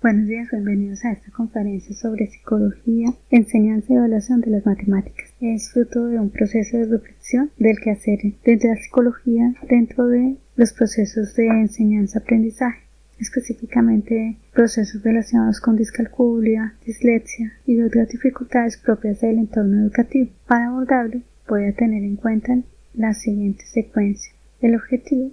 Buenos días, bienvenidos a esta conferencia sobre psicología, enseñanza y evaluación de las matemáticas. Es fruto de un proceso de reflexión del quehacer dentro de la psicología dentro de los procesos de enseñanza-aprendizaje, específicamente procesos relacionados con discalculia, dislexia y otras dificultades propias del entorno educativo. Para abordarlo, voy a tener en cuenta la siguiente secuencia: el objetivo,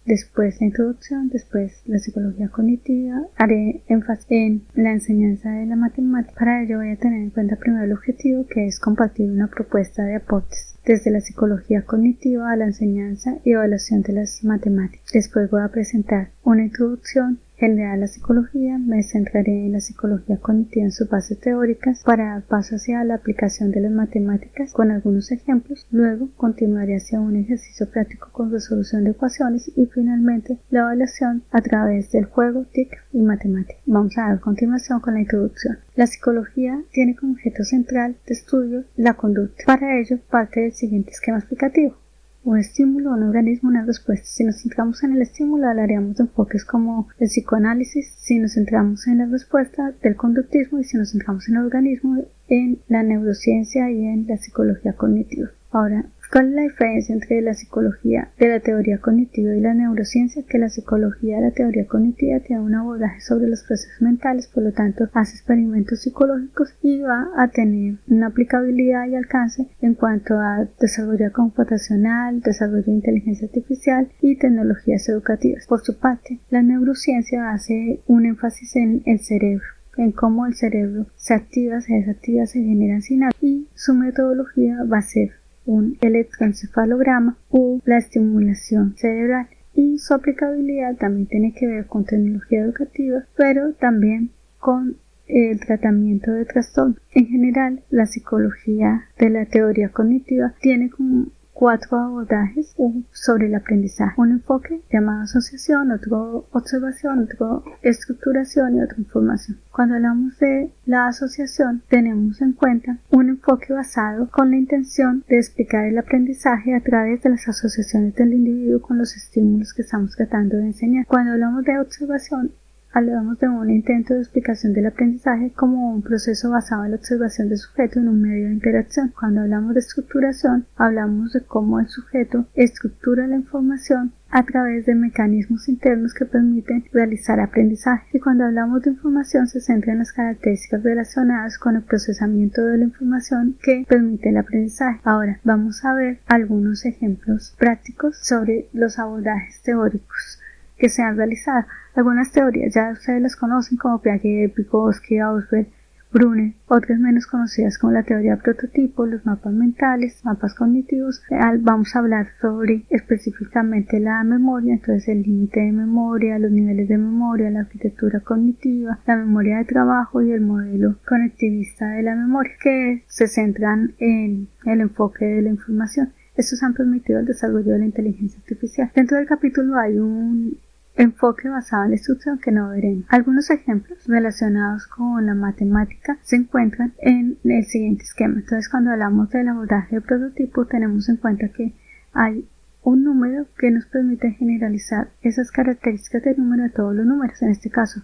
después la introducción, después la psicología cognitiva, haré énfasis en la enseñanza de la matemática. Para ello voy a tener en cuenta primero el objetivo, que es compartir una propuesta de aportes desde la psicología cognitiva a la enseñanza y evaluación de las matemáticas. Después voy a presentar una introducción general a la psicología, me centraré en la psicología cognitiva en sus bases teóricas para dar paso hacia la aplicación de las matemáticas con algunos ejemplos. Luego continuaré hacia un ejercicio práctico con resolución de ecuaciones y finalmente la evaluación a través del juego, TIC y matemática. Vamos a dar continuación con la introducción. La psicología tiene como objeto central de estudio la conducta. Para ello parte del siguiente esquema explicativo: un estímulo, un organismo, una respuesta. Si nos centramos en el estímulo, hablaríamos de enfoques como el psicoanálisis; si nos centramos en la respuesta, del conductismo; y si nos centramos en el organismo, en la neurociencia y en la psicología cognitiva. Ahora, ¿cuál es la diferencia entre la psicología de la teoría cognitiva y la neurociencia? Que la psicología de la teoría cognitiva tiene un abordaje sobre los procesos mentales, por lo tanto hace experimentos psicológicos y va a tener una aplicabilidad y alcance en cuanto a desarrollo computacional, desarrollo de inteligencia artificial y tecnologías educativas. Por su parte, la neurociencia hace un énfasis en el cerebro, en cómo el cerebro se activa, se desactiva, se generan sinapsis, y su metodología va a ser un electroencefalograma o la estimulación cerebral, y su aplicabilidad también tiene que ver con tecnología educativa, pero también con el tratamiento de trastornos. En general, la psicología de la teoría cognitiva tiene como 4 abordajes sobre el aprendizaje: un enfoque llamado asociación, otro observación, otro estructuración y otro información. Cuando hablamos de la asociación, tenemos en cuenta un enfoque basado con la intención de explicar el aprendizaje a través de las asociaciones del individuo con los estímulos que estamos tratando de enseñar. Cuando hablamos de observación, hablamos de un intento de explicación del aprendizaje como un proceso basado en la observación del sujeto en un medio de interacción. Cuando hablamos de estructuración, hablamos de cómo el sujeto estructura la información a través de mecanismos internos que permiten realizar aprendizaje. Y cuando hablamos de información, se centra en las características relacionadas con el procesamiento de la información que permite el aprendizaje. Ahora vamos a ver algunos ejemplos prácticos sobre los abordajes teóricos que se han realizado. Algunas teorías ya ustedes las conocen, como Piaget, Vygotsky, Ausubel, Brunner; otras menos conocidas como la teoría prototipo, los mapas mentales, mapas cognitivos. Vamos a hablar sobre específicamente la memoria, entonces el límite de memoria, los niveles de memoria, la arquitectura cognitiva, la memoria de trabajo y el modelo conectivista de la memoria, que se centran en el enfoque de la información. Estos han permitido el desarrollo de la inteligencia artificial. Dentro del capítulo hay un enfoque basado en la instrucción que no veremos. Algunos ejemplos relacionados con la matemática se encuentran en el siguiente esquema. Entonces, cuando hablamos del abordaje de prototipo, tenemos en cuenta que hay un número que nos permite generalizar esas características del número de todos los números. En este caso,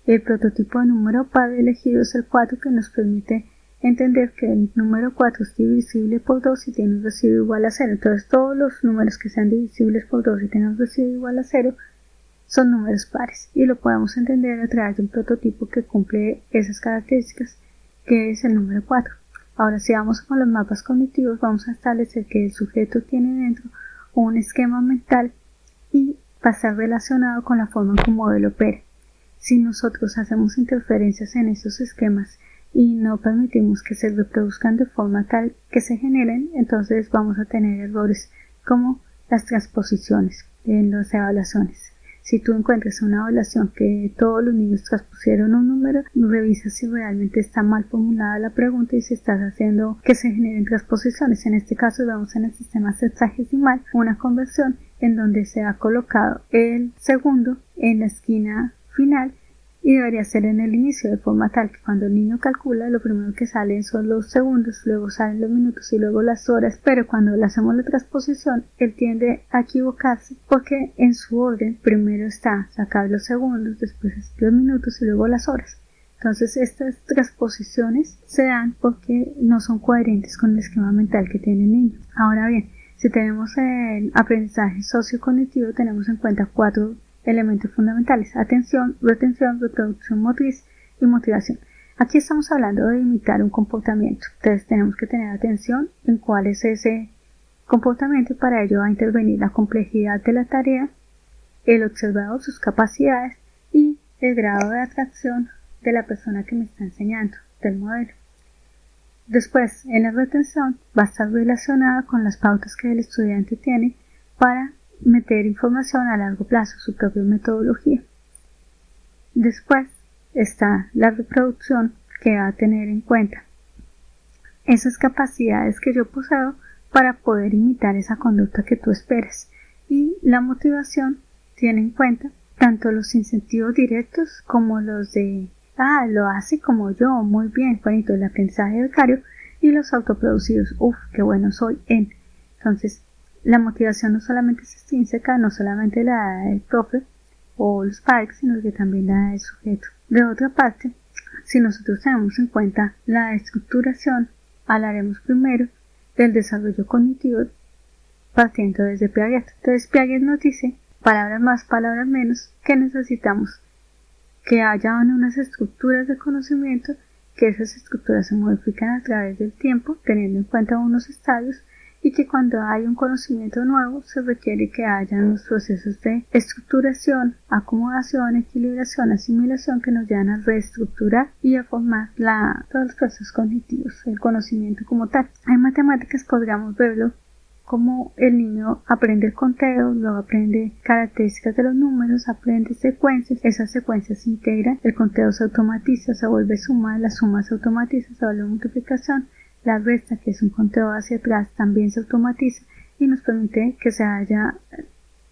el prototipo de número par elegido es el 4, que nos permite entender que el número 4 es divisible por 2 y tiene un residuo igual a 0. Entonces, todos los números que sean divisibles por 2 y tengan un residuo igual a 0 son números pares, y lo podemos entender a través de un prototipo que cumple esas características, que es el número 4. Ahora, si vamos con los mapas cognitivos, vamos a establecer que el sujeto tiene dentro un esquema mental y va a estar relacionado con la forma en que un modelo opera. Si nosotros hacemos interferencias en esos esquemas y no permitimos que se reproduzcan de forma tal que se generen, entonces vamos a tener errores como las transposiciones en las evaluaciones. Si tú encuentras una evaluación que todos los niños transpusieron un número, revisa si realmente está mal formulada la pregunta y si estás haciendo que se generen transposiciones. En este caso, vemos en el sistema sexagesimal una conversión en donde se ha colocado el segundo en la esquina final y debería ser en el inicio, de forma tal que cuando el niño calcula, lo primero que salen son los segundos, luego salen los minutos y luego las horas, pero cuando le hacemos la transposición, él tiende a equivocarse porque en su orden primero está sacar los segundos, después los minutos y luego las horas. Entonces estas transposiciones se dan porque no son coherentes con el esquema mental que tiene el niño. Ahora bien, si tenemos el aprendizaje sociocognitivo, tenemos en cuenta 4 elementos fundamentales: atención, retención, reproducción motriz y motivación. Aquí estamos hablando de imitar un comportamiento, entonces tenemos que tener atención en cuál es ese comportamiento y para ello va a intervenir la complejidad de la tarea, el observador, sus capacidades y el grado de atracción de la persona que me está enseñando, del modelo. Después, en la retención va a estar relacionada con las pautas que el estudiante tiene para meter información a largo plazo, su propia metodología. Después está la reproducción, que va a tener en cuenta esas capacidades que yo poseo para poder imitar esa conducta que tú esperas. Y la motivación tiene en cuenta tanto los incentivos directos como los de lo hace como yo, muy bien, bonito, el aprendizaje vicario, y los autoproducidos, qué bueno soy en. Entonces, la motivación no solamente es extrínseca, no solamente la da el profe o los padres, sino que también la da el sujeto. De otra parte, si nosotros tenemos en cuenta la estructuración, hablaremos primero del desarrollo cognitivo partiendo desde Piaget. Entonces Piaget nos dice, palabras más, palabras menos, que necesitamos que haya unas estructuras de conocimiento, que esas estructuras se modifican a través del tiempo, teniendo en cuenta unos estadios, y que cuando hay un conocimiento nuevo se requiere que haya unos procesos de estructuración, acomodación, equilibración, asimilación que nos llevan a reestructurar y a formar todos los procesos cognitivos, el conocimiento como tal. En matemáticas podríamos verlo como el niño aprende el conteo, luego aprende características de los números, aprende secuencias, esas secuencias se integran, el conteo se automatiza, se vuelve suma, la suma se automatiza, se vuelve multiplicación, la resta, que es un conteo hacia atrás, también se automatiza y nos permite que se haya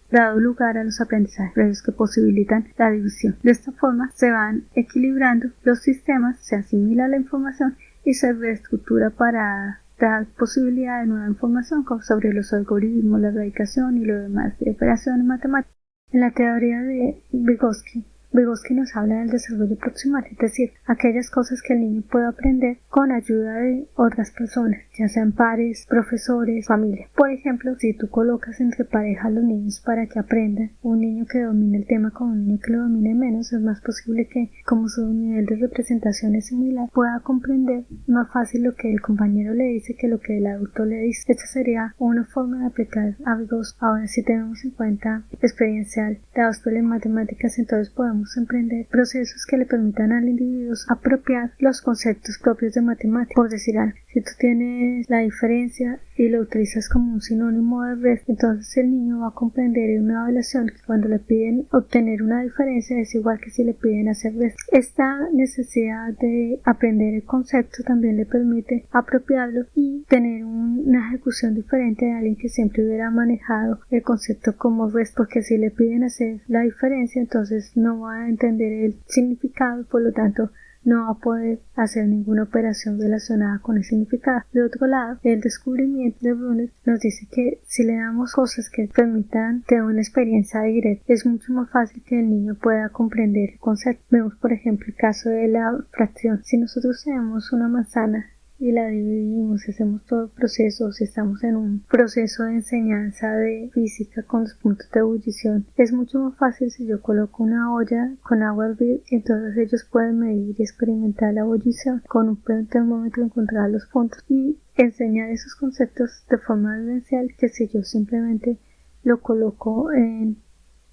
dado lugar a los aprendizajes previos que posibilitan la división. De esta forma se van equilibrando los sistemas, se asimila la información y se reestructura para dar posibilidad de nueva información sobre los algoritmos, la radicación y lo demás de operaciones matemáticas. En la teoría de Vygotsky nos habla del desarrollo proximal, es decir, aquellas cosas que el niño puede aprender con ayuda de otras personas, ya sean pares, profesores, familia. Por ejemplo, si tú colocas entre pareja a los niños para que aprendan, un niño que domine el tema con un niño que lo domine menos, es más posible que, como su nivel de representación es similar, pueda comprender más fácil lo que el compañero le dice que lo que el adulto le dice. Esta sería una forma de aplicar a Vygotsky. Ahora, si tenemos en cuenta experiencial dados por las matemáticas, entonces podemos emprender procesos que le permitan al individuo apropiar los conceptos propios de matemáticas. Por decir algo, si tú tienes la diferencia y lo utilizas como un sinónimo de resta, entonces el niño va a comprender en una evaluación que cuando le piden obtener una diferencia es igual que si le piden hacer resta. Esta necesidad de aprender el concepto también le permite apropiarlo y tener una ejecución diferente de alguien que siempre hubiera manejado el concepto como resta, porque si le piden hacer la diferencia, entonces no va a entender el significado, por lo tanto no va a poder hacer ninguna operación relacionada con el significado. De otro lado, el descubrimiento de Brunner nos dice que si le damos cosas que permitan tener una experiencia directa, es mucho más fácil que el niño pueda comprender el concepto. Vemos, por ejemplo, el caso de la fracción. Si nosotros tenemos una manzana y la dividimos, hacemos todo el proceso, si estamos en un proceso de enseñanza de física con los puntos de ebullición, es mucho más fácil si yo coloco una olla con agua a hervir, entonces ellos pueden medir y experimentar la ebullición con un termómetro, encontrar los puntos y enseñar esos conceptos de forma vivencial que si yo simplemente lo coloco en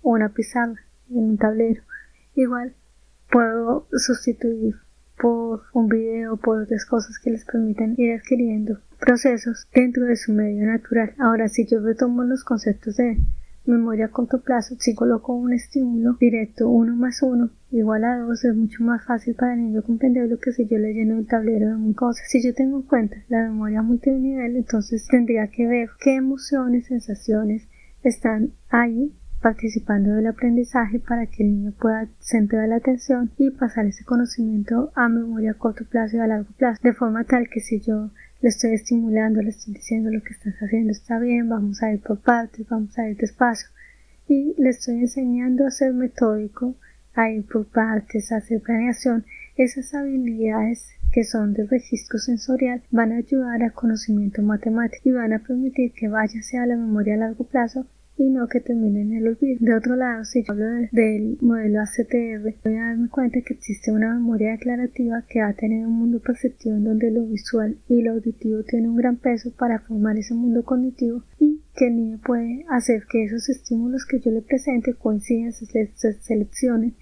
una pizarra, en un tablero. Igual puedo sustituir por un video, por otras cosas que les permiten ir adquiriendo procesos dentro de su medio natural. Ahora, si yo retomo los conceptos de memoria a corto plazo, si coloco un estímulo directo 1 más 1 igual a 2, es mucho más fácil para el niño comprender lo que si yo le lleno el tablero de muy cosas. Si yo tengo en cuenta la memoria multinivel, entonces tendría que ver qué emociones, sensaciones están ahí participando del aprendizaje para que el niño pueda centrar la atención y pasar ese conocimiento a memoria a corto plazo y a largo plazo, de forma tal que si yo le estoy estimulando, le estoy diciendo lo que estás haciendo está bien, vamos a ir por partes, vamos a ir despacio, y le estoy enseñando a ser metódico, a ir por partes, a hacer planeación. Esas habilidades que son de registro sensorial van a ayudar al conocimiento matemático y van a permitir que vaya hacia la memoria a largo plazo y no que termine en el olvido. De otro lado, si yo hablo del modelo ACTR, voy a darme cuenta que existe una memoria declarativa que va a tener un mundo perceptivo en donde lo visual y lo auditivo tienen un gran peso para formar ese mundo cognitivo, y que el niño puede hacer que esos estímulos que yo le presente coincidan, se seleccionen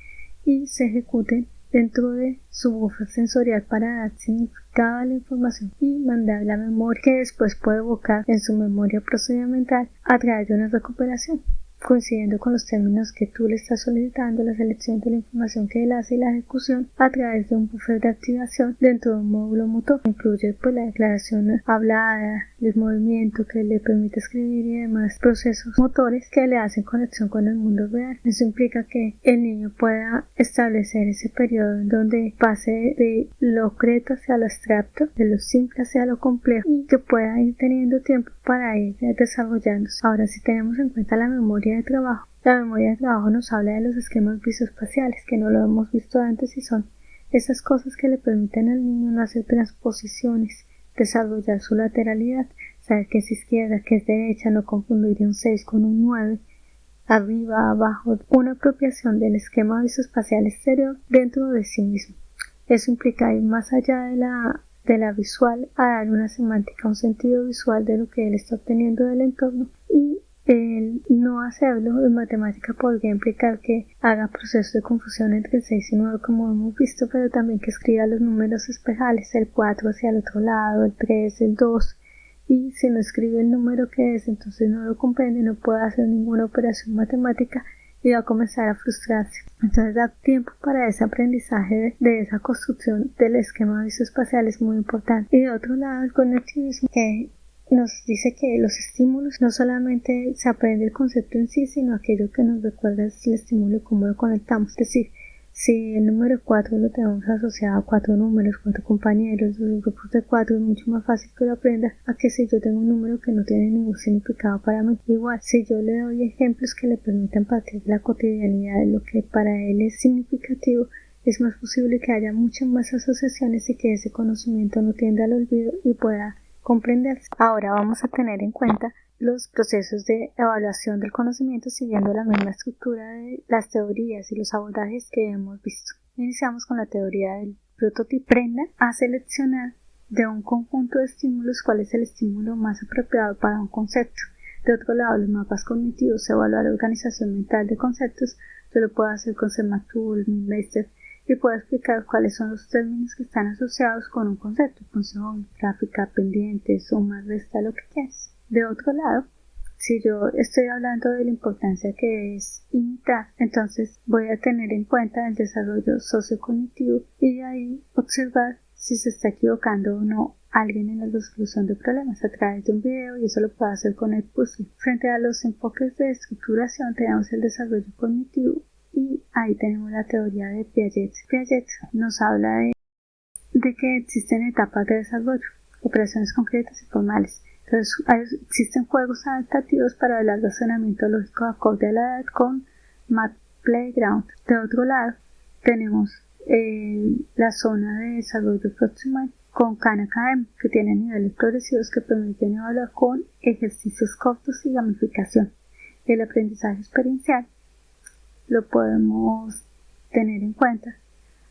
y se ejecuten dentro de su buffer sensorial para dar significado a la información y mandar la memoria que después puede evocar en su memoria procedimental a través de una recuperación, coincidiendo con los términos que tú le estás solicitando, la selección de la información que él hace y la ejecución a través de un buffer de activación dentro de un módulo motor. Incluye pues la declaración hablada, el movimiento que le permite escribir y demás procesos motores que le hacen conexión con el mundo real. Eso implica que el niño pueda establecer ese periodo en donde pase de lo concreto hacia lo abstracto, de lo simple hacia lo complejo, y que pueda ir teniendo tiempo para ir desarrollándose. Ahora, si tenemos en cuenta la memoria de trabajo, la memoria de trabajo nos habla de los esquemas visoespaciales, que no lo hemos visto antes, y son esas cosas que le permiten al niño no hacer transposiciones, desarrollar su lateralidad, saber qué es izquierda, qué es derecha, no confundir un 6 con un 9, arriba, abajo, una apropiación del esquema visoespacial exterior dentro de sí mismo. Eso implica ir más allá de la visual a dar una semántica, un sentido visual de lo que él está obteniendo del entorno, y el no hacerlo en matemática podría implicar que haga procesos de confusión entre el 6 y 9 como hemos visto, pero también que escriba los números espejales, el 4 hacia el otro lado, el 3, el 2, y si no escribe el número que es, entonces no lo comprende, no puede hacer ninguna operación matemática y va a comenzar a frustrarse. Entonces dar tiempo para ese aprendizaje de esa construcción del esquema visoespacial es muy importante. Y de otro lado, el cognitivismo, que nos dice que los estímulos no solamente se aprende el concepto en sí, sino aquello que nos recuerda es el estímulo y cómo lo conectamos. Es decir, si el número 4 lo tenemos asociado a 4 números, 4 compañeros, los grupos de 4, es mucho más fácil que lo aprenda a que si yo tengo un número que no tiene ningún significado para mí. Igual, si yo le doy ejemplos que le permitan partir de la cotidianidad de lo que para él es significativo, es más posible que haya muchas más asociaciones y que ese conocimiento no tienda al olvido y pueda comprenderse. Ahora vamos a tener en cuenta los procesos de evaluación del conocimiento siguiendo la misma estructura de las teorías y los abordajes que hemos visto. Iniciamos con la teoría del prototipo. Aprenda a seleccionar de un conjunto de estímulos cuál es el estímulo más apropiado para un concepto. De otro lado, los mapas cognitivos evalúan la organización mental de conceptos. Yo lo puedo hacer con Sematul, Meister, y puedo explicar cuáles son los términos que están asociados con un concepto: función, gráfica, pendiente, suma, resta, lo que quieras. De otro lado, si yo estoy hablando de la importancia que es imitar, entonces voy a tener en cuenta el desarrollo sociocognitivo y de ahí observar si se está equivocando o no alguien en la resolución de problemas a través de un video, y eso lo puedo hacer con el puzzle. Frente a los enfoques de estructuración tenemos el desarrollo cognitivo, y ahí tenemos la teoría de Piaget. Piaget nos habla de que existen etapas de desarrollo, operaciones concretas y formales. Entonces, existen juegos adaptativos para el razonamiento lógico acorde a la edad con Math Playground. De otro lado, tenemos la zona de desarrollo proximal con Khan Academy, que tiene niveles progresivos que permiten evaluar con ejercicios cortos y gamificación. El aprendizaje experiencial lo podemos tener en cuenta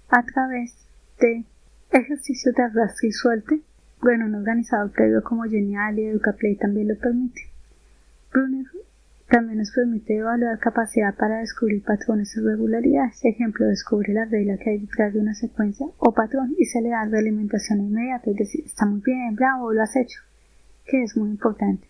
a través de ejercicios de arrastre y suelte. Bueno, un organizador previo como Genial y EducaPlay también lo permite. Brunner también nos permite evaluar capacidad para descubrir patrones y regularidades. Ejemplo, descubre la regla que hay detrás de una secuencia o patrón y se le da realimentación inmediata, es decir, está muy bien, bravo, lo has hecho, que es muy importante.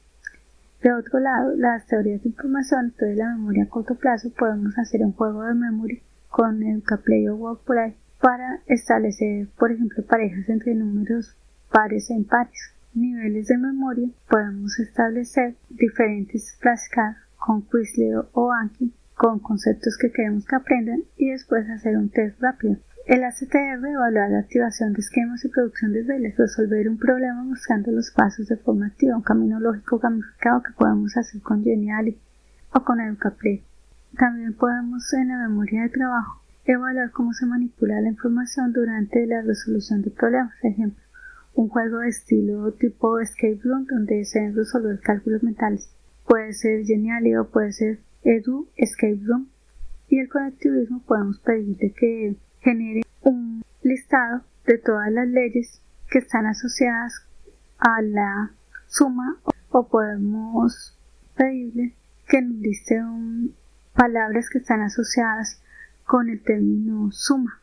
De otro lado, las teorías de información, entonces la memoria a corto plazo, podemos hacer un juego de memory con EducaPlay o WordPlay para establecer, por ejemplo, parejas entre números pares e impares. Niveles de memoria, podemos establecer diferentes flashcards con Quizlet o Anki con conceptos que queremos que aprendan y después hacer un test rápido. El ACTR evalúa la activación de esquemas y producción de redes, resolver un problema mostrando los pasos de forma activa, un camino lógico gamificado que podemos hacer con Geniali o con Educaplay. También podemos en la memoria de trabajo evaluar cómo se manipula la información durante la resolución de problemas. Por ejemplo, un juego de estilo tipo Escape Room donde se deben resolver cálculos mentales. Puede ser Geniali o puede ser Edu Escape Room. Y el conectivismo podemos pedirle que genere un listado de todas las leyes que están asociadas a la suma o podemos pedirle que nos liste palabras que están asociadas con el término suma.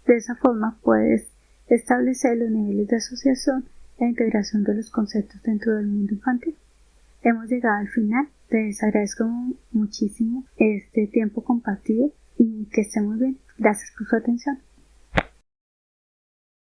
De esa forma puedes establecer los niveles de asociación e integración de los conceptos dentro del mundo infantil. Hemos llegado al final. Les agradezco muchísimo este tiempo compartido y que estén muy bien. Gracias por su atención.